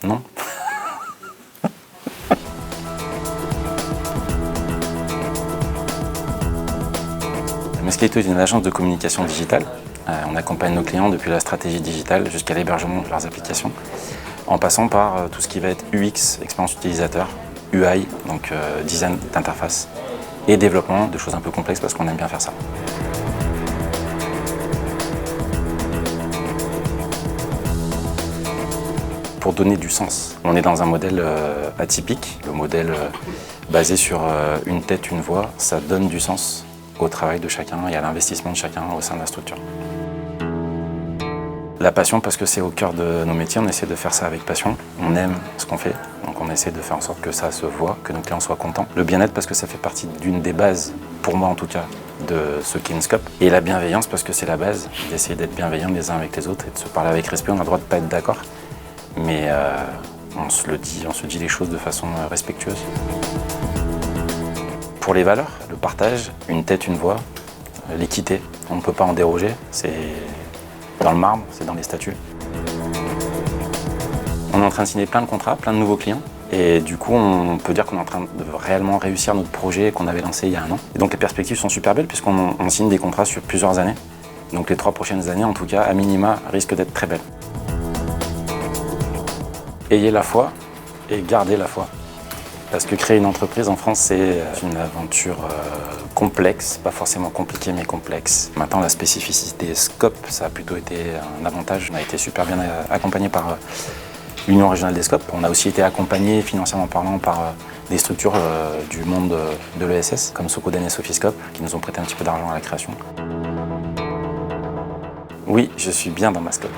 Non. Mescalito est une agence de communication digitale. On accompagne nos clients depuis la stratégie digitale jusqu'à l'hébergement de leurs applications, en passant par tout ce qui va être UX, expérience utilisateur, UI, donc design d'interface, et développement de choses un peu complexes parce qu'on aime bien faire ça. Pour donner du sens. On est dans un modèle atypique, le modèle basé sur une tête, une voix, ça donne du sens au travail de chacun et à l'investissement de chacun au sein de la structure. La passion, parce que c'est au cœur de nos métiers, on essaie de faire ça avec passion, on aime ce qu'on fait, donc on essaie de faire en sorte que ça se voit, que nos clients soient contents. Le bien-être, parce que ça fait partie d'une des bases, pour moi en tout cas, de ce qu'est une scope. Et la bienveillance, parce que c'est la base, d'essayer d'être bienveillants les uns avec les autres et de se parler avec respect. On a le droit de ne pas être d'accord, mais on se dit les choses de façon respectueuse. Pour les valeurs, le partage, une tête, une voix, l'équité, on ne peut pas en déroger, c'est dans le marbre, c'est dans les statuts. On est en train de signer plein de contrats, plein de nouveaux clients, et du coup on peut dire qu'on est en train de réellement réussir notre projet qu'on avait lancé il y a un an. Et donc les perspectives sont super belles puisqu'on signe des contrats sur plusieurs années. Donc les 3 prochaines années en tout cas, à minima, risquent d'être très belles. Ayez la foi et gardez la foi. Parce que créer une entreprise en France, c'est une aventure complexe, pas forcément compliquée, mais complexe. Maintenant, la spécificité Scope, ça a plutôt été un avantage. On a été super bien accompagné par l'Union régionale des Scopes. On a aussi été accompagné financièrement parlant par des structures du monde de l'ESS, comme Socoden et Sophiscope, qui nous ont prêté un petit peu d'argent à la création. Oui, je suis bien dans ma Scope.